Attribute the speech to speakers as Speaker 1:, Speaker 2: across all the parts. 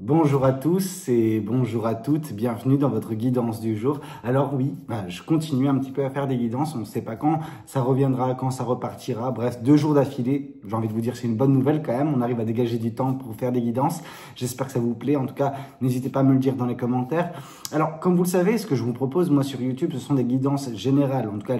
Speaker 1: Bonjour à tous et bonjour à toutes, bienvenue dans votre guidance du jour. Alors oui, je continue un petit peu à faire des guidances, on ne sait pas quand ça reviendra, quand ça repartira, bref, 2 jours d'affilée, j'ai envie de vous dire c'est une bonne nouvelle quand même, on arrive à dégager du temps pour faire des guidances, j'espère que ça vous plaît, en tout cas n'hésitez pas à me le dire dans les commentaires. Alors comme vous le savez, ce que je vous propose moi sur YouTube, ce sont des guidances générales, en tout cas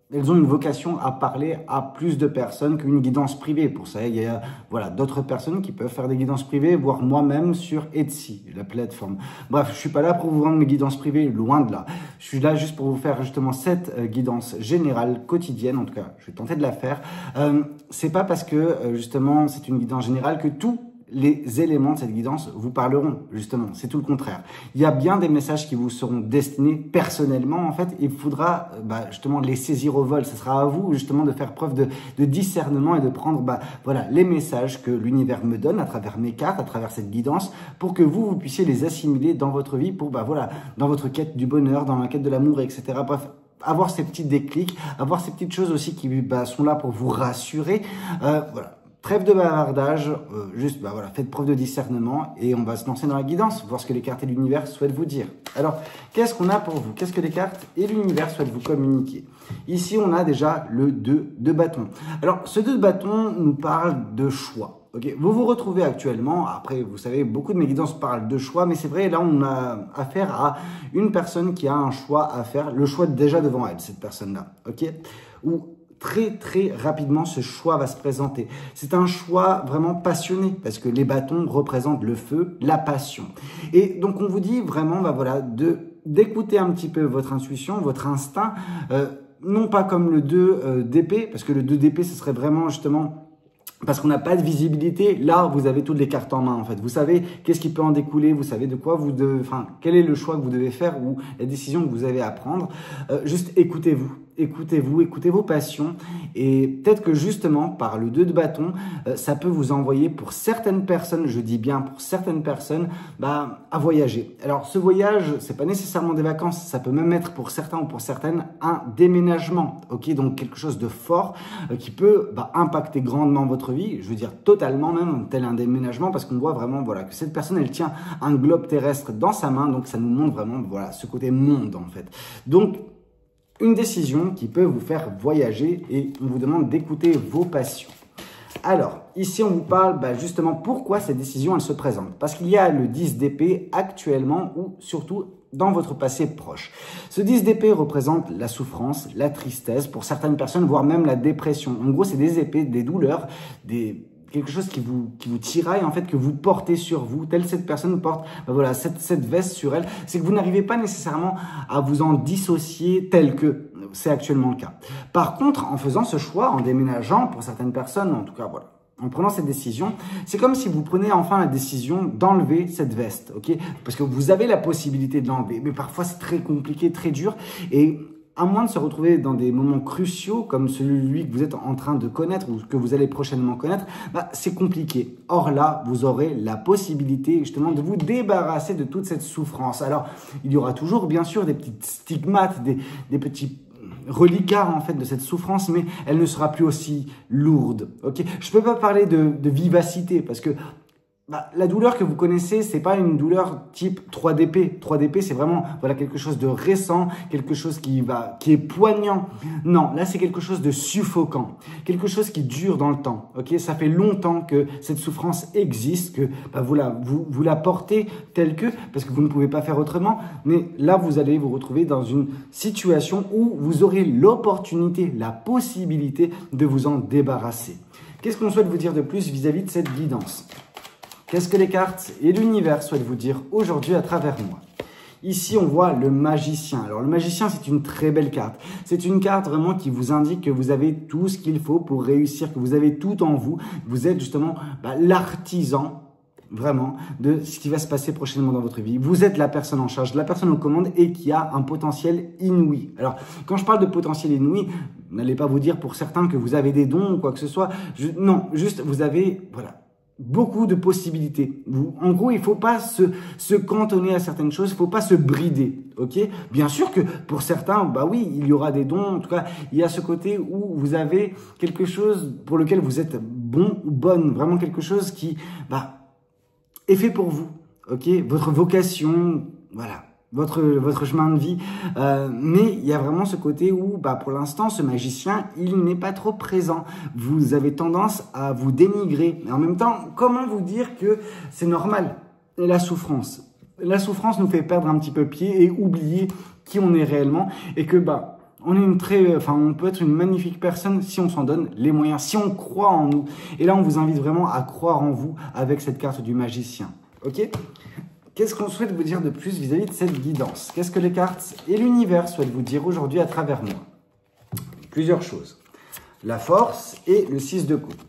Speaker 1: elles ont une vocation à parler à plus de personnes qu'une guidance privée. Pour ça, il y a d'autres personnes qui peuvent faire des guidances privées, voire moi-même sur Etsy, la plateforme. Bref, je suis pas là pour vous vendre mes guidances privées, loin de là. Je suis là juste pour vous faire justement cette guidance générale, quotidienne, en tout cas, je vais tenter de la faire. C'est pas parce que justement c'est une guidance générale que tous les éléments de cette guidance vous parleront, justement, c'est tout le contraire. Il y a bien des messages qui vous seront destinés personnellement, en fait, il faudra justement les saisir au vol. Ce sera à vous, justement, de faire preuve de discernement et de prendre les messages que l'univers me donne à travers mes cartes, à travers cette guidance, pour que vous puissiez les assimiler dans votre vie, pour dans votre quête du bonheur, dans la quête de l'amour, etc. Bref, avoir ces petits déclics, avoir ces petites choses aussi qui sont là pour vous rassurer. Trêve de bavardage, faites preuve de discernement et on va se lancer dans la guidance, voir ce que les cartes et l'univers souhaitent vous dire. Alors, qu'est-ce qu'on a pour vous? Qu'est-ce que les cartes et l'univers souhaitent vous communiquer? Ici, on a déjà le 2 de bâton. Alors, ce 2 de bâton nous parle de choix. Okay, vous vous retrouvez actuellement, après vous savez, beaucoup de mes guidances parlent de choix, mais c'est vrai, là on a affaire à une personne qui a un choix à faire, le choix déjà devant elle, cette personne-là, ok? Ou très rapidement, ce choix va se présenter. C'est un choix vraiment passionné parce que les bâtons représentent le feu, la passion. Et donc, on vous dit vraiment, d'écouter un petit peu votre intuition, votre instinct, non pas comme le 2 d'épée, parce que le 2 d'épée, ce serait vraiment justement parce qu'on n'a pas de visibilité. Là, vous avez toutes les cartes en main, en fait. Vous savez qu'est-ce qui peut en découler, vous savez de quoi vous devez, quel est le choix que vous devez faire ou la décision que vous avez à prendre. Juste écoutez-vous. Écoutez vos passions et peut-être que justement par le 2 de bâton, ça peut vous envoyer pour certaines personnes, je dis bien pour certaines personnes, à voyager. Alors ce voyage, c'est pas nécessairement des vacances, ça peut même être pour certains ou pour certaines un déménagement, ok? Donc quelque chose de fort qui peut impacter grandement votre vie, je veux dire totalement même, tel un déménagement, parce qu'on voit vraiment que cette personne elle tient un globe terrestre dans sa main, donc ça nous montre vraiment ce côté monde en fait. Donc une décision qui peut vous faire voyager et on vous demande d'écouter vos passions. Alors, ici, on vous parle justement pourquoi cette décision, elle se présente. Parce qu'il y a le 10 d'épée actuellement ou surtout dans votre passé proche. Ce 10 d'épée représente la souffrance, la tristesse pour certaines personnes, voire même la dépression. En gros, c'est des épées, des douleurs, quelque chose qui vous tiraille en fait, que vous portez sur vous, telle cette personne porte cette veste sur elle, c'est que vous n'arrivez pas nécessairement à vous en dissocier tel que c'est actuellement le cas. Par contre, en faisant ce choix, en déménageant pour certaines personnes, en tout cas en prenant cette décision, c'est comme si vous prenez enfin la décision d'enlever cette veste, ok? Parce que vous avez la possibilité de l'enlever, mais parfois c'est très compliqué, très dur et à moins de se retrouver dans des moments cruciaux comme celui que vous êtes en train de connaître ou que vous allez prochainement connaître, c'est compliqué. Or là, vous aurez la possibilité justement de vous débarrasser de toute cette souffrance. Alors, il y aura toujours bien sûr des petites stigmates, des petits reliquats en fait de cette souffrance, mais elle ne sera plus aussi lourde. Ok, je peux pas parler de vivacité parce que la douleur que vous connaissez, c'est pas une douleur type 3 d'épée. 3 d'épée, c'est vraiment quelque chose de récent, quelque chose qui est poignant. Non, là c'est quelque chose de suffocant, quelque chose qui dure dans le temps. Ok, ça fait longtemps que cette souffrance existe, que vous la portez telle que parce que vous ne pouvez pas faire autrement. Mais là, vous allez vous retrouver dans une situation où vous aurez l'opportunité, la possibilité de vous en débarrasser. Qu'est-ce qu'on souhaite vous dire de plus vis-à-vis de cette guidance ? Qu'est-ce que les cartes et l'univers souhaitent vous dire aujourd'hui à travers moi? Ici, on voit le magicien. Alors, le magicien, c'est une très belle carte. C'est une carte vraiment qui vous indique que vous avez tout ce qu'il faut pour réussir, que vous avez tout en vous. Vous êtes justement l'artisan vraiment de ce qui va se passer prochainement dans votre vie. Vous êtes la personne en charge, la personne aux commandes et qui a un potentiel inouï. Alors, quand je parle de potentiel inouï, n'allez pas vous dire pour certains que vous avez des dons ou quoi que ce soit. Non, juste vous avez, beaucoup de possibilités. En gros, il faut pas se cantonner à certaines choses, il faut pas se brider, ok? Bien sûr que pour certains, oui, il y aura des dons, en tout cas, il y a ce côté où vous avez quelque chose pour lequel vous êtes bon ou bonne, vraiment quelque chose qui, est fait pour vous, ok? Votre vocation, voilà, votre chemin de vie. Mais il y a vraiment ce côté où, pour l'instant, ce magicien, il n'est pas trop présent. Vous avez tendance à vous dénigrer. Et en même temps, comment vous dire que c'est normal? La souffrance nous fait perdre un petit peu pied et oublier qui on est réellement et que, on peut être une magnifique personne si on s'en donne les moyens, si on croit en nous. Et là, on vous invite vraiment à croire en vous avec cette carte du magicien. Ok? Qu'est-ce qu'on souhaite vous dire de plus vis-à-vis de cette guidance? Qu'est-ce que les cartes et l'univers souhaitent vous dire aujourd'hui à travers moi? Plusieurs choses. La force et le 6 de coupe.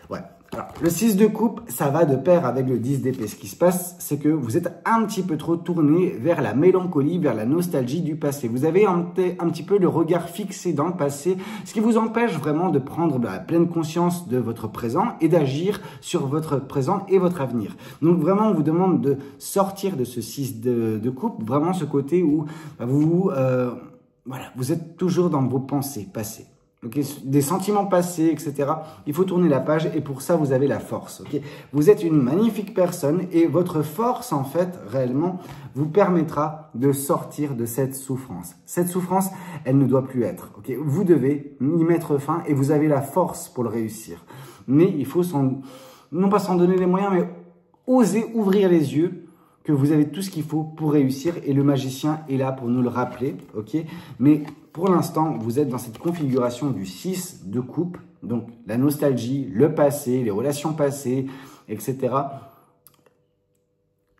Speaker 1: Ouais. Alors, le 6 de coupe, ça va de pair avec le 10 d'épée. Ce qui se passe, c'est que vous êtes un petit peu trop tourné vers la mélancolie, vers la nostalgie du passé. Vous avez un petit peu le regard fixé dans le passé, ce qui vous empêche vraiment de prendre la pleine conscience de votre présent et d'agir sur votre présent et votre avenir. Donc vraiment, on vous demande de sortir de ce 6 de coupe, vraiment ce côté où vous êtes toujours dans vos pensées passées. Okay, des sentiments passés, etc. Il faut tourner la page et pour ça, vous avez la force. Okay, vous êtes une magnifique personne et votre force, en fait, réellement, vous permettra de sortir de cette souffrance. Cette souffrance, elle ne doit plus être. Okay, vous devez y mettre fin et vous avez la force pour le réussir. Mais il faut non pas s'en donner les moyens, mais oser ouvrir les yeux que vous avez tout ce qu'il faut pour réussir et le magicien est là pour nous le rappeler. Okay, mais pour l'instant, vous êtes dans cette configuration du 6 de coupe, donc la nostalgie, le passé, les relations passées, etc.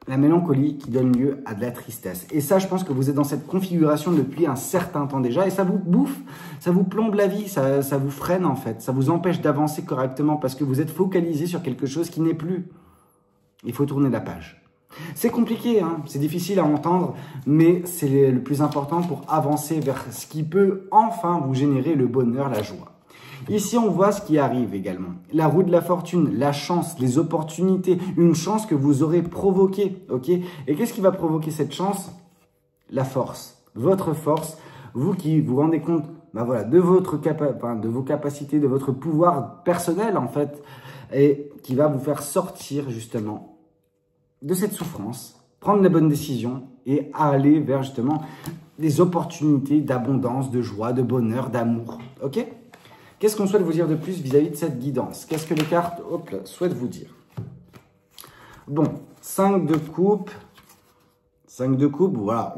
Speaker 1: La mélancolie qui donne lieu à de la tristesse. Et ça, je pense que vous êtes dans cette configuration depuis un certain temps déjà et ça vous bouffe, ça vous plombe la vie, ça vous freine en fait, ça vous empêche d'avancer correctement parce que vous êtes focalisé sur quelque chose qui n'est plus. Il faut tourner la page. C'est compliqué, hein, c'est difficile à entendre, mais c'est le plus important pour avancer vers ce qui peut enfin vous générer le bonheur, la joie. Ici, on voit ce qui arrive également. La roue de la fortune, la chance, les opportunités, une chance que vous aurez provoquée, ok? Et qu'est-ce qui va provoquer cette chance? La force, votre force, vous qui vous rendez compte de vos capacités, de votre pouvoir personnel en fait, et qui va vous faire sortir justement de cette souffrance, prendre les bonnes décisions et aller vers justement des opportunités d'abondance, de joie, de bonheur, d'amour. Ok? Qu'est-ce qu'on souhaite vous dire de plus vis-à-vis de cette guidance? Qu'est-ce que les cartes souhaitent vous dire? Bon, 5 de coupe. 5 de coupe, voilà.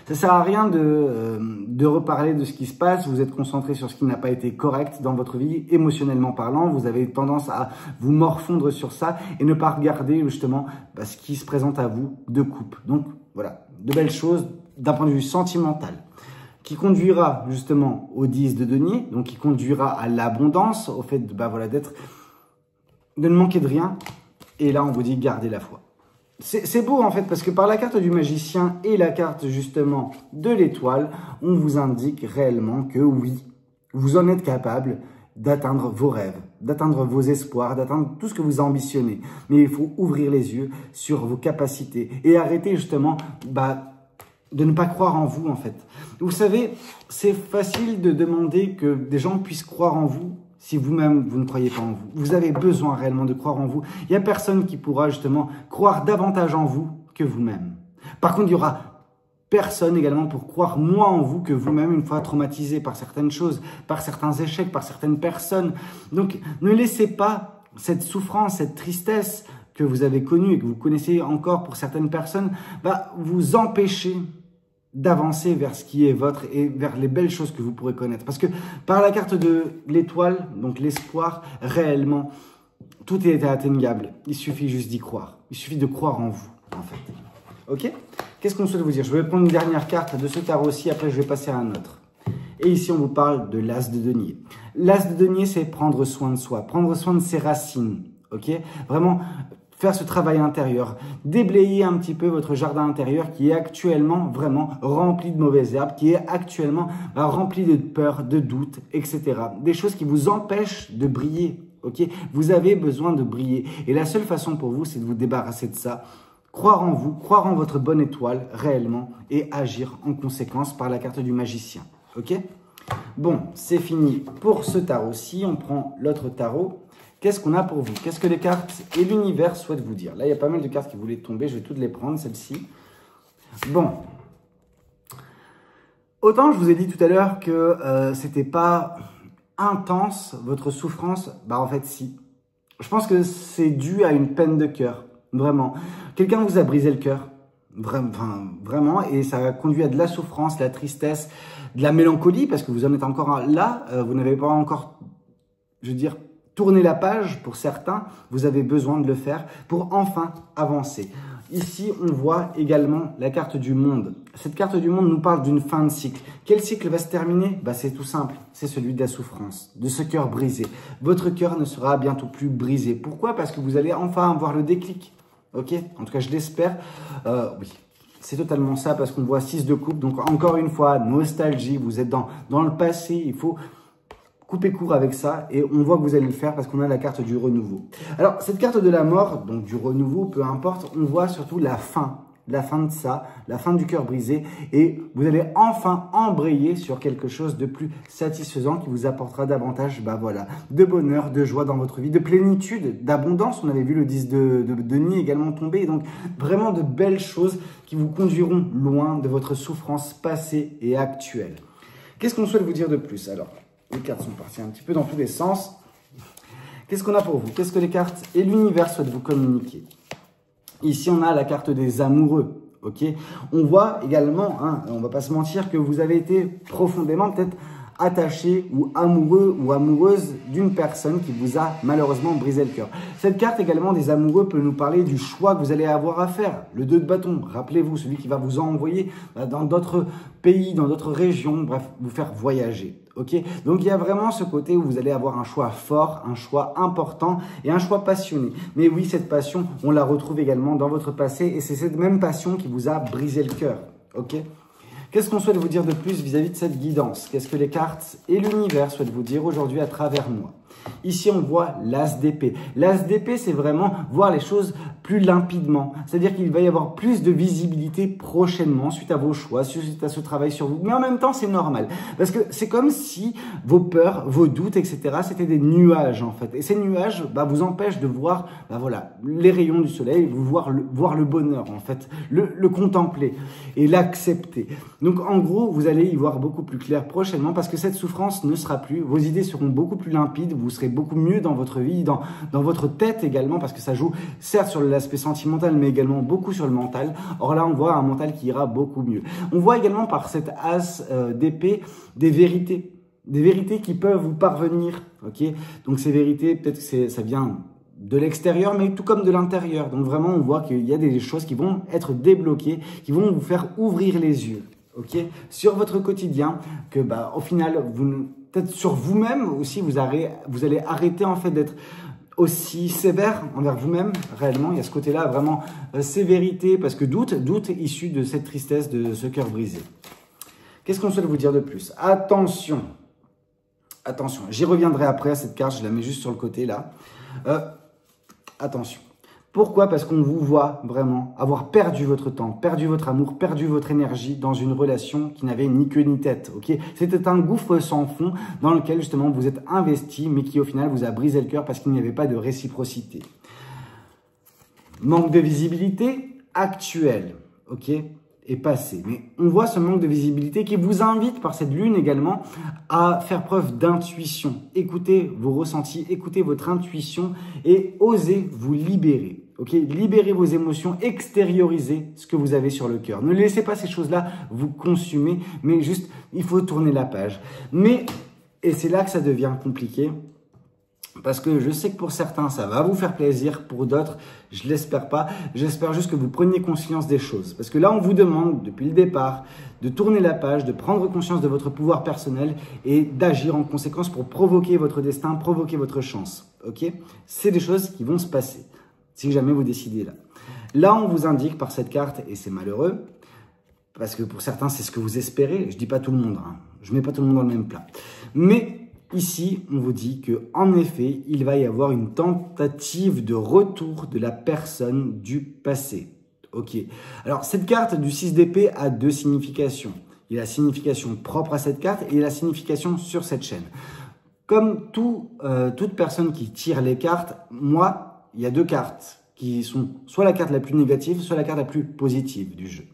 Speaker 1: Ça sert à rien de reparler de ce qui se passe. Vous êtes concentré sur ce qui n'a pas été correct dans votre vie, émotionnellement parlant. Vous avez tendance à vous morfondre sur ça et ne pas regarder justement ce qui se présente à vous de coupe. Donc voilà, de belles choses d'un point de vue sentimental qui conduira justement au 10 de denier, donc qui conduira à l'abondance, au fait de ne manquer de rien. Et là, on vous dit gardez la foi. C'est beau en fait parce que par la carte du magicien et la carte justement de l'étoile, on vous indique réellement que oui, vous en êtes capable d'atteindre vos rêves, d'atteindre vos espoirs, d'atteindre tout ce que vous ambitionnez. Mais il faut ouvrir les yeux sur vos capacités et arrêter justement de ne pas croire en vous en fait. Vous savez, c'est facile de demander que des gens puissent croire en vous si vous-même, vous ne croyez pas en vous. Vous avez besoin réellement de croire en vous. Il n'y a personne qui pourra justement croire davantage en vous que vous-même. Par contre, il y aura personne également pour croire moins en vous que vous-même une fois traumatisé par certaines choses, par certains échecs, par certaines personnes. Donc, ne laissez pas cette souffrance, cette tristesse que vous avez connue et que vous connaissez encore pour certaines personnes, vous empêcher d'avancer vers ce qui est votre et vers les belles choses que vous pourrez connaître. Parce que par la carte de l'étoile, donc l'espoir, réellement, tout est atteignable. Il suffit juste d'y croire. Il suffit de croire en vous, en fait. Ok? Qu'est-ce qu'on souhaite vous dire? Je vais prendre une dernière carte de ce tarot-ci, après je vais passer à un autre. Et ici, on vous parle de l'as de denier. L'as de denier, c'est prendre soin de soi, prendre soin de ses racines. Ok? Vraiment faire ce travail intérieur, déblayer un petit peu votre jardin intérieur qui est actuellement vraiment rempli de mauvaises herbes, qui est actuellement rempli de peur, de doutes, etc. Des choses qui vous empêchent de briller. Okay, vous avez besoin de briller. Et la seule façon pour vous, c'est de vous débarrasser de ça. Croire en vous, croire en votre bonne étoile réellement et agir en conséquence par la carte du magicien. Ok? Bon, c'est fini pour ce tarot-ci. On prend l'autre tarot Qu'est-ce qu'on a pour vous? Qu'est-ce que les cartes et l'univers souhaitent vous dire? Là, il y a pas mal de cartes qui voulaient tomber. Je vais toutes les prendre, celles-ci. Bon. Autant je vous ai dit tout à l'heure que c'était pas intense, votre souffrance. Bah, en fait, si. Je pense que c'est dû à une peine de cœur. Vraiment. Quelqu'un vous a brisé le cœur. Vraiment. Et ça a conduit à de la souffrance, de la tristesse, de la mélancolie, parce que vous en êtes encore là. Vous n'avez pas encore, je veux dire, tourner la page, pour certains, vous avez besoin de le faire pour enfin avancer. Ici, on voit également la carte du monde. Cette carte du monde nous parle d'une fin de cycle. Quel cycle va se terminer? Bah, c'est tout simple, c'est celui de la souffrance, de ce cœur brisé. Votre cœur ne sera bientôt plus brisé. Pourquoi? Parce que vous allez enfin avoir le déclic. Ok? En tout cas, je l'espère. Oui. C'est totalement ça, parce qu'on voit 6 de coupe. Donc, encore une fois, nostalgie, vous êtes dans le passé, il faut coupez court avec ça et on voit que vous allez le faire parce qu'on a la carte du renouveau. Alors, cette carte de la mort, donc du renouveau, peu importe, on voit surtout la fin de ça, la fin du cœur brisé et vous allez enfin embrayer sur quelque chose de plus satisfaisant qui vous apportera davantage, bah voilà, de bonheur, de joie dans votre vie, de plénitude, d'abondance. On avait vu le 10 de nid également tomber, donc vraiment de belles choses qui vous conduiront loin de votre souffrance passée et actuelle. Qu'est-ce qu'on souhaite vous dire de plus alors? Les cartes sont parties un petit peu dans tous les sens. Qu'est-ce qu'on a pour vous? Qu'est-ce que les cartes et l'univers souhaitent vous communiquer? Ici, on a la carte des amoureux. Ok, on voit également, hein, on ne va pas se mentir, que vous avez été profondément peut-être attaché ou amoureux ou amoureuse d'une personne qui vous a malheureusement brisé le cœur. Cette carte également des amoureux peut nous parler du choix que vous allez avoir à faire. Le 2 de bâton, rappelez-vous, celui qui va vous envoyer dans d'autres pays, dans d'autres régions, bref, vous faire voyager. Ok, donc il y a vraiment ce côté où vous allez avoir un choix fort, un choix important et un choix passionné. Mais oui, cette passion, on la retrouve également dans votre passé et c'est cette même passion qui vous a brisé le cœur. Ok. Qu'est-ce qu'on souhaite vous dire de plus vis-à-vis de cette guidance? Qu'est-ce que les cartes et l'univers souhaitent vous dire aujourd'hui à travers moi? Ici, on voit l'as d'épée. L'as d'épée, c'est vraiment voir les choses plus limpidement. C'est-à-dire qu'il va y avoir plus de visibilité prochainement suite à vos choix, suite à ce travail sur vous. Mais en même temps, c'est normal. Parce que c'est comme si vos peurs, vos doutes, etc., c'était des nuages, en fait. Et ces nuages vous empêchent de voir voilà, les rayons du soleil, voir le bonheur, en fait, le contempler et l'accepter. Donc, en gros, vous allez y voir beaucoup plus clair prochainement parce que cette souffrance ne sera plus. Vos idées seront beaucoup plus limpides. Vous serez beaucoup mieux dans votre vie, dans votre tête également, parce que ça joue certes sur l'aspect sentimental, mais également beaucoup sur le mental. Or là, on voit un mental qui ira beaucoup mieux. On voit également par cette as d'épée des vérités qui peuvent vous parvenir. Ok, donc ces vérités, peut-être que ça vient de l'extérieur, mais tout comme de l'intérieur. Donc vraiment, on voit qu'il y a des choses qui vont être débloquées, qui vont vous faire ouvrir les yeux. Ok, sur votre quotidien, que au final, peut-être sur vous-même aussi, vous allez arrêter en fait d'être aussi sévère envers vous-même. Réellement, il y a ce côté-là, vraiment sévérité, parce que doute issu de cette tristesse, de ce cœur brisé. Qu'est-ce qu'on souhaite vous dire de plus? Attention, j'y reviendrai après à cette carte, je la mets juste sur le côté là. Attention. Pourquoi? Parce qu'on vous voit vraiment avoir perdu votre temps, perdu votre amour, perdu votre énergie dans une relation qui n'avait ni queue ni tête. Ok, c'était un gouffre sans fond dans lequel justement vous êtes investi, mais qui au final vous a brisé le cœur parce qu'il n'y avait pas de réciprocité. Manque de visibilité actuelle, ok, et passé. Mais on voit ce manque de visibilité qui vous invite par cette lune également à faire preuve d'intuition. Écoutez vos ressentis, écoutez votre intuition et osez vous libérer. Ok, libérez vos émotions, extériorisez ce que vous avez sur le cœur. Ne laissez pas ces choses-là vous consumer, mais juste, il faut tourner la page. Et c'est là que ça devient compliqué, parce que je sais que pour certains, ça va vous faire plaisir, pour d'autres, je l'espère pas. J'espère juste que vous preniez conscience des choses. Parce que là, on vous demande, depuis le départ, de tourner la page, de prendre conscience de votre pouvoir personnel et d'agir en conséquence pour provoquer votre destin, provoquer votre chance. Ok? C'est des choses qui vont se passer, si jamais vous décidez là. Là, on vous indique par cette carte, et c'est malheureux, parce que pour certains, c'est ce que vous espérez. Je dis pas tout le monde, hein. Je mets pas tout le monde dans le même plat. Mais ici, on vous dit que, en effet, il va y avoir une tentative de retour de la personne du passé. Ok. Alors, cette carte du 6 d'épée a deux significations. Il y a la signification propre à cette carte et la signification sur cette chaîne. Comme toute personne qui tire les cartes, moi, il y a 2 cartes qui sont soit la carte la plus négative, soit la carte la plus positive du jeu.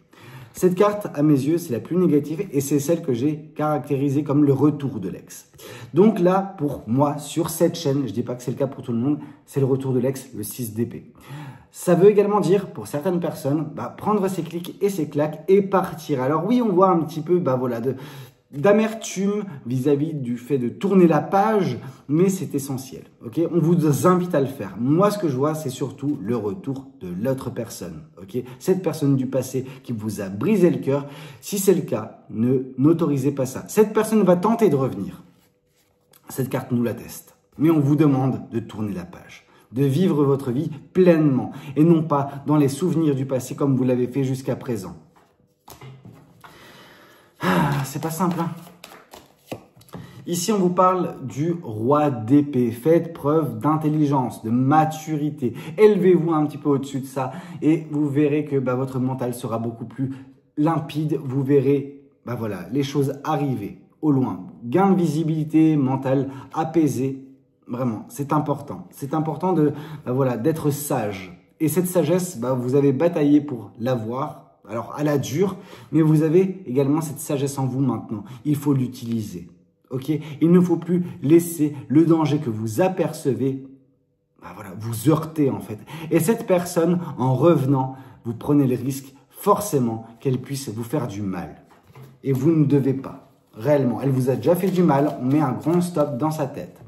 Speaker 1: Cette carte, à mes yeux, c'est la plus négative et c'est celle que j'ai caractérisée comme le retour de l'ex. Donc là, pour moi, sur cette chaîne, je dis pas que c'est le cas pour tout le monde, c'est le retour de l'ex, le 6 d'épée. Ça veut également dire, pour certaines personnes, prendre ses clics et ses claques et partir. Alors oui, on voit un petit peu voilà, d'amertume vis-à-vis du fait de tourner la page, mais c'est essentiel. Okay, on vous invite à le faire. Moi, ce que je vois, c'est surtout le retour de l'autre personne. Okay, cette personne du passé qui vous a brisé le cœur. Si c'est le cas, n'autorisez pas ça. Cette personne va tenter de revenir. Cette carte nous l'atteste. Mais on vous demande de tourner la page, de vivre votre vie pleinement et non pas dans les souvenirs du passé comme vous l'avez fait jusqu'à présent. C'est pas simple, hein. Ici, on vous parle du roi d'épée. Faites preuve d'intelligence, de maturité. Élevez-vous un petit peu au-dessus de ça et vous verrez que votre mental sera beaucoup plus limpide. Vous verrez voilà, les choses arriver au loin. Gain de visibilité mentale, apaisé. Vraiment, c'est important. C'est important voilà, d'être sage. Et cette sagesse, vous avez bataillé pour l'avoir. Alors, à la dure, mais vous avez également cette sagesse en vous maintenant. Il faut l'utiliser. Okay, il ne faut plus laisser le danger que vous apercevez voilà, vous heurter en fait. Et cette personne, en revenant, vous prenez le risque forcément qu'elle puisse vous faire du mal. Et vous ne devez pas. Réellement, elle vous a déjà fait du mal. On met un grand stop dans sa tête.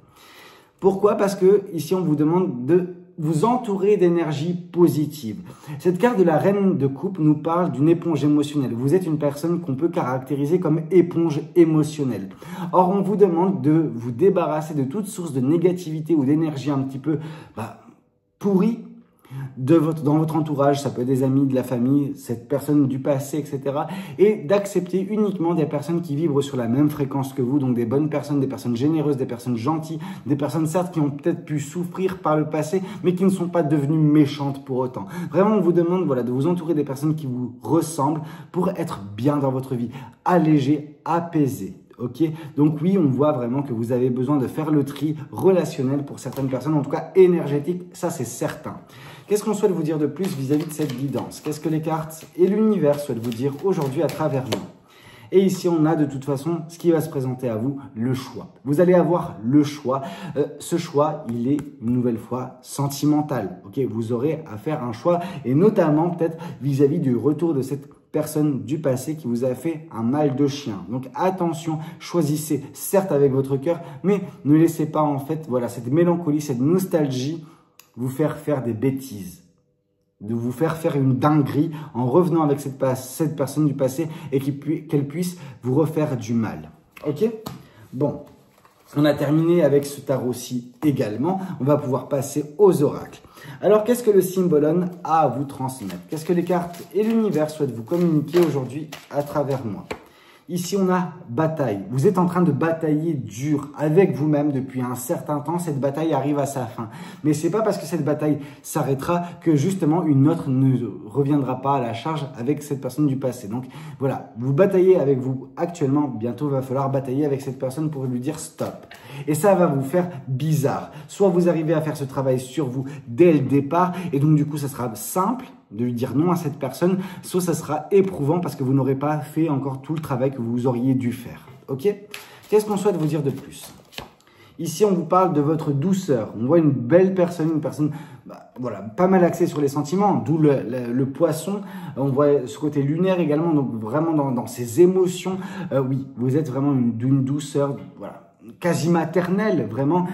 Speaker 1: Pourquoi? Parce que ici, on vous demande de vous entourer d'énergie positive. Cette carte de la reine de coupe nous parle d'une éponge émotionnelle. Vous êtes une personne qu'on peut caractériser comme éponge émotionnelle. Or, on vous demande de vous débarrasser de toute source de négativité ou d'énergie un petit peu pourrie dans votre entourage. Ça peut être des amis, de la famille, cette personne du passé, etc. Et d'accepter uniquement des personnes qui vibrent sur la même fréquence que vous, donc des bonnes personnes, des personnes généreuses, des personnes gentilles, des personnes certes qui ont peut-être pu souffrir par le passé, mais qui ne sont pas devenues méchantes pour autant. Vraiment, on vous demande de vous entourer des personnes qui vous ressemblent pour être bien dans votre vie, allégé, apaisé. Ok, donc oui, on voit vraiment que vous avez besoin de faire le tri relationnel pour certaines personnes, en tout cas énergétique, ça c'est certain. Qu'est-ce qu'on souhaite vous dire de plus vis-à-vis de cette guidance? Qu'est-ce que les cartes et l'univers souhaitent vous dire aujourd'hui à travers nous? Et ici, on a de toute façon ce qui va se présenter à vous, le choix. Vous allez avoir le choix. Ce choix, il est une nouvelle fois sentimental. Ok, vous aurez à faire un choix et notamment peut-être vis-à-vis du retour de cette personne du passé qui vous a fait un mal de chien. Donc attention, choisissez certes avec votre cœur, mais ne laissez pas en fait voilà, cette mélancolie, cette nostalgie vous faire faire des bêtises, de vous faire faire une dinguerie en revenant avec cette personne du passé et qu'elle puisse vous refaire du mal. Ok? Bon, on a terminé avec ce tarot-ci également. On va pouvoir passer aux oracles. Alors, qu'est-ce que le Symbolon a à vous transmettre? Qu'est-ce que les cartes et l'univers souhaitent vous communiquer aujourd'hui à travers moi? Ici, on a bataille. Vous êtes en train de batailler dur avec vous-même depuis un certain temps. Cette bataille arrive à sa fin. Mais c'est pas parce que cette bataille s'arrêtera que justement une autre ne reviendra pas à la charge avec cette personne du passé. Donc voilà, vous bataillez avec vous actuellement. Bientôt, il va falloir batailler avec cette personne pour lui dire stop. Et ça va vous faire bizarre. Soit vous arrivez à faire ce travail sur vous dès le départ et donc du coup, ça sera simple de lui dire non à cette personne, soit ça sera éprouvant parce que vous n'aurez pas fait encore tout le travail que vous auriez dû faire. Ok? Qu'est-ce qu'on souhaite vous dire de plus? Ici, on vous parle de votre douceur. On voit une belle personne, une personne voilà, pas mal axée sur les sentiments, d'où le poisson. On voit ce côté lunaire également, donc vraiment dans ses émotions. Oui, vous êtes vraiment d'une douceur voilà, quasi maternelle, vraiment.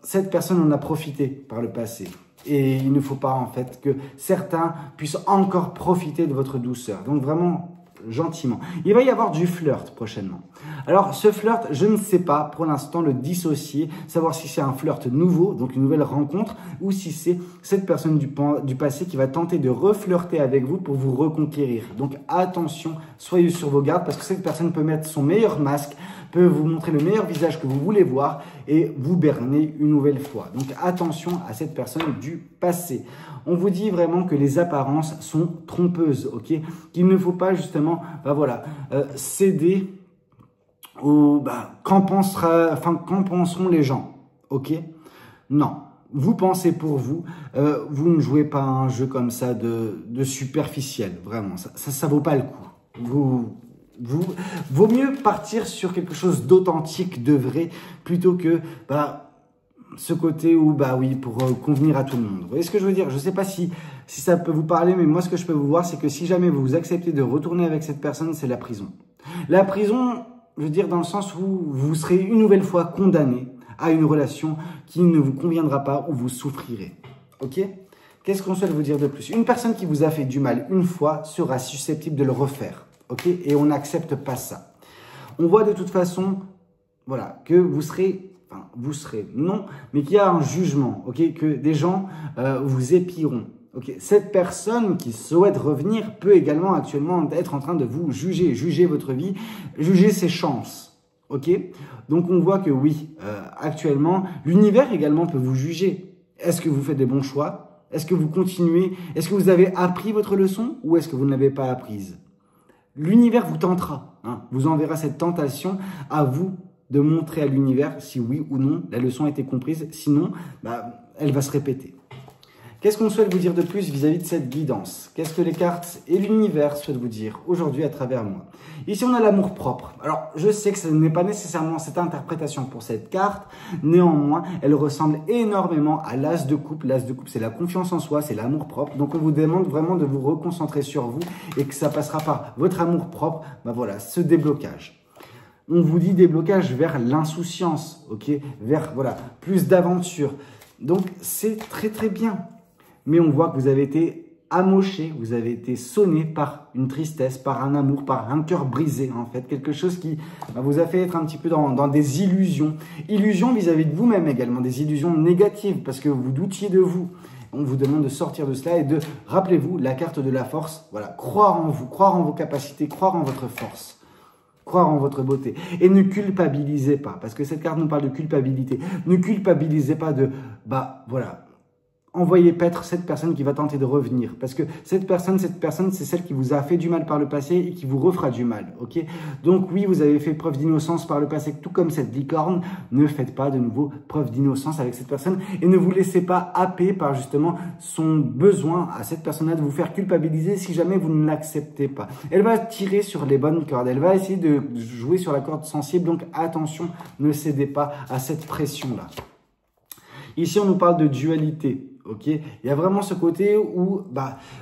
Speaker 1: Cette personne en a profité par le passé. Et il ne faut pas en fait que certains puissent encore profiter de votre douceur. Donc vraiment gentiment. Il va y avoir du flirt prochainement. Alors ce flirt, je ne sais pas pour l'instant le dissocier, savoir si c'est un flirt nouveau, donc une nouvelle rencontre, ou si c'est cette personne du passé qui va tenter de reflirter avec vous pour vous reconquérir. Donc attention, soyez sur vos gardes parce que cette personne peut mettre son meilleur masque, peut vous montrer le meilleur visage que vous voulez voir et vous berner une nouvelle fois. Donc attention à cette personne du passé. On vous dit vraiment que les apparences sont trompeuses, ok? Qu'il ne faut pas justement, céder Ou qu'en penseront les gens? Ok? Non. Vous pensez pour vous, vous ne jouez pas à un jeu comme ça de superficiel, vraiment. Ça vaut pas le coup. Vaut mieux partir sur quelque chose d'authentique, de vrai, plutôt que ce côté où, oui, pour convenir à tout le monde. Vous voyez ce que je veux dire? Je ne sais pas si ça peut vous parler, mais moi, ce que je peux vous voir, c'est que si jamais vous acceptez de retourner avec cette personne, c'est la prison. La prison, je veux dire, dans le sens où vous serez une nouvelle fois condamné à une relation qui ne vous conviendra pas ou vous souffrirez. Ok? Qu'est-ce qu'on souhaite vous dire de plus? Une personne qui vous a fait du mal une fois sera susceptible de le refaire. Ok? Et on n'accepte pas ça. On voit de toute façon, voilà, que non, mais qu'il y a un jugement, ok? Que des gens vous épieront. Okay. Cette personne qui souhaite revenir peut également actuellement être en train de vous juger votre vie, juger ses chances. Ok? Donc on voit que oui, actuellement, l'univers également peut vous juger. Est-ce que vous faites des bons choix? Est-ce que vous continuez? Est-ce que vous avez appris votre leçon ou est-ce que vous ne l'avez pas apprise? L'univers vous tentera, vous enverra cette tentation à vous de montrer à l'univers si oui ou non la leçon a été comprise. Sinon, elle va se répéter. Qu'est-ce qu'on souhaite vous dire de plus vis-à-vis de cette guidance? Qu'est-ce que les cartes et l'univers souhaitent vous dire aujourd'hui à travers moi? Ici, on a l'amour propre. Alors, je sais que ce n'est pas nécessairement cette interprétation pour cette carte. Néanmoins, elle ressemble énormément à l'as de coupe. L'as de coupe, c'est la confiance en soi, c'est l'amour propre. Donc, on vous demande vraiment de vous reconcentrer sur vous et que ça passera par votre amour propre. Voilà, ce déblocage. On vous dit déblocage vers l'insouciance, ok? Vers, voilà, plus d'aventure. Donc, c'est très, très bien. Mais on voit que vous avez été amoché, vous avez été sonné par une tristesse, par un amour, par un cœur brisé, en fait. Quelque chose qui vous a fait être un petit peu dans des illusions. Illusions vis-à-vis de vous-même également, des illusions négatives, parce que vous doutiez de vous. On vous demande de sortir de cela et de, rappelez-vous, la carte de la force, voilà, croire en vous, croire en vos capacités, croire en votre force. Croire en votre beauté. Et ne culpabilisez pas, parce que cette carte nous parle de culpabilité. Ne culpabilisez pas de, voilà, envoyez paître cette personne qui va tenter de revenir. Parce que cette personne, c'est celle qui vous a fait du mal par le passé et qui vous refera du mal. Ok? Donc oui, vous avez fait preuve d'innocence par le passé, tout comme cette licorne. Ne faites pas de nouveau preuve d'innocence avec cette personne et ne vous laissez pas happer par justement son besoin à cette personne-là de vous faire culpabiliser si jamais vous ne l'acceptez pas. Elle va tirer sur les bonnes cordes. Elle va essayer de jouer sur la corde sensible. Donc attention, ne cédez pas à cette pression-là. Ici, on nous parle de dualité. Ok, il y a vraiment ce côté où,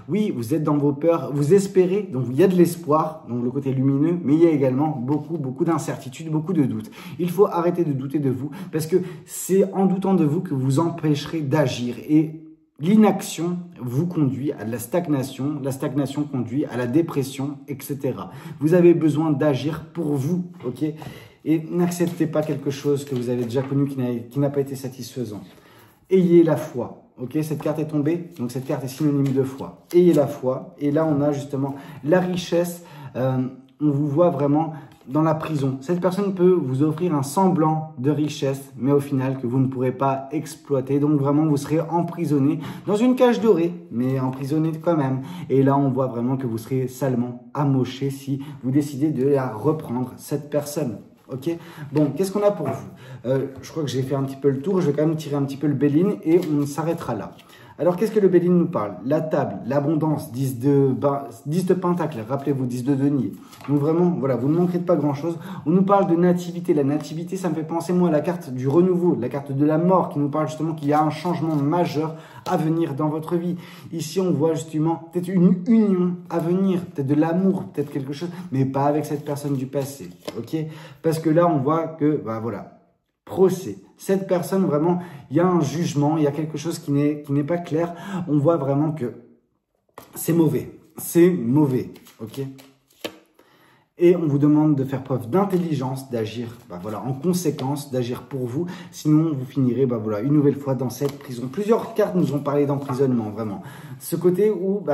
Speaker 1: oui, vous êtes dans vos peurs, vous espérez, donc il y a de l'espoir, donc le côté lumineux, mais il y a également beaucoup d'incertitudes, beaucoup de doutes. Il faut arrêter de douter de vous, parce que c'est en doutant de vous que vous empêcherez d'agir. Et l'inaction vous conduit à la stagnation conduit à la dépression, etc. Vous avez besoin d'agir pour vous, ok? Et n'acceptez pas quelque chose que vous avez déjà connu qui n'a pas été satisfaisant. Ayez la foi. Ok, cette carte est tombée, donc cette carte est synonyme de foi. Ayez la foi. Et là, on a justement la richesse. On vous voit vraiment dans la prison. Cette personne peut vous offrir un semblant de richesse, mais au final, que vous ne pourrez pas exploiter. Donc vraiment, vous serez emprisonné dans une cage dorée, mais emprisonné quand même. Et là, on voit vraiment que vous serez salement amoché si vous décidez de la reprendre, cette personne. Ok, bon, qu'est-ce qu'on a pour vous? Je crois que j'ai fait un petit peu le tour. Je vais quand même tirer un petit peu le Béline et on s'arrêtera là. Alors, qu'est-ce que le Béline nous parle? La table, l'abondance, 10 de pentacle, rappelez-vous, 10 de denier. Donc vraiment, voilà, vous ne manquerez de pas grand-chose. On nous parle de nativité. La nativité, ça me fait penser, moi, à la carte du renouveau, la carte de la mort, qui nous parle justement qu'il y a un changement majeur à venir dans votre vie. Ici, on voit justement peut-être une union à venir, peut-être de l'amour, peut-être quelque chose, mais pas avec cette personne du passé, ok? Parce que là, on voit que, voilà, procès. Cette personne, vraiment, il y a un jugement, il y a quelque chose qui n'est pas clair. On voit vraiment que c'est mauvais. C'est mauvais, ok? Et on vous demande de faire preuve d'intelligence, d'agir voilà, en conséquence, d'agir pour vous. Sinon, vous finirez voilà, une nouvelle fois dans cette prison. Plusieurs cartes nous ont parlé d'emprisonnement, vraiment. Ce côté où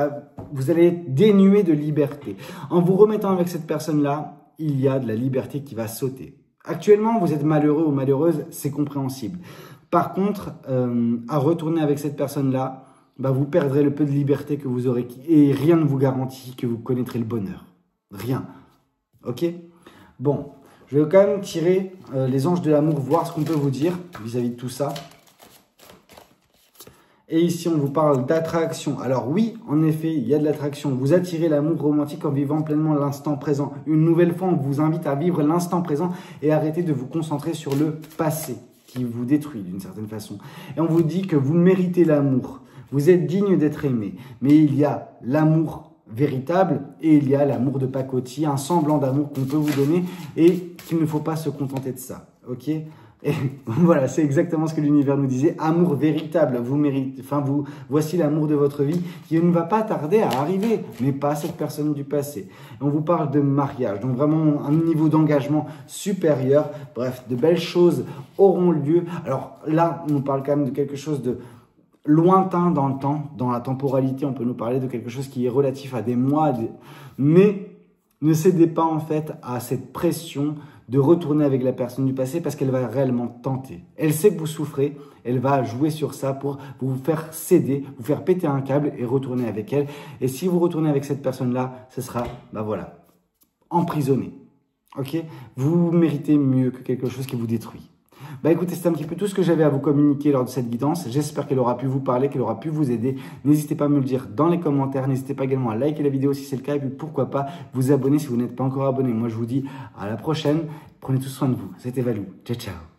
Speaker 1: vous allez être dénué de liberté. En vous remettant avec cette personne-là, il y a de la liberté qui va sauter. Actuellement, vous êtes malheureux ou malheureuse, c'est compréhensible. Par contre, à retourner avec cette personne-là, vous perdrez le peu de liberté que vous aurez. Et rien ne vous garantit que vous connaîtrez le bonheur. Rien. Ok? Bon, Je vais quand même tirer les anges de l'amour, voir ce qu'on peut vous dire vis-à-vis de tout ça. Et ici, on vous parle d'attraction. Alors oui, en effet, il y a de l'attraction. Vous attirez l'amour romantique en vivant pleinement l'instant présent. Une nouvelle fois, on vous invite à vivre l'instant présent et arrêter de vous concentrer sur le passé qui vous détruit d'une certaine façon. Et on vous dit que vous méritez l'amour. Vous êtes digne d'être aimé. Mais il y a l'amour véritable et il y a l'amour de pacotille, un semblant d'amour qu'on peut vous donner et qu'il ne faut pas se contenter de ça. Ok ? Et voilà, c'est exactement ce que l'univers nous disait. Amour véritable, vous méritez, voici l'amour de votre vie qui ne va pas tarder à arriver, mais pas cette personne du passé. Et on vous parle de mariage, donc vraiment un niveau d'engagement supérieur. Bref, de belles choses auront lieu. Alors là, on nous parle quand même de quelque chose de lointain dans le temps, dans la temporalité. On peut nous parler de quelque chose qui est relatif à des mois, mais ne cédez pas en fait à cette pression de retourner avec la personne du passé parce qu'elle va réellement tenter. Elle sait que vous souffrez, elle va jouer sur ça pour vous faire céder, vous faire péter un câble et retourner avec elle. Et si vous retournez avec cette personne-là, ce sera, voilà, emprisonné. Ok ? Vous méritez mieux que quelque chose qui vous détruit. Écoutez, c'est un petit peu tout ce que j'avais à vous communiquer lors de cette guidance. J'espère qu'elle aura pu vous parler, qu'elle aura pu vous aider. N'hésitez pas à me le dire dans les commentaires. N'hésitez pas également à liker la vidéo si c'est le cas. Et puis pourquoi pas vous abonner si vous n'êtes pas encore abonné. Moi, je vous dis à la prochaine. Prenez tout soin de vous. C'était Valou. Ciao, ciao.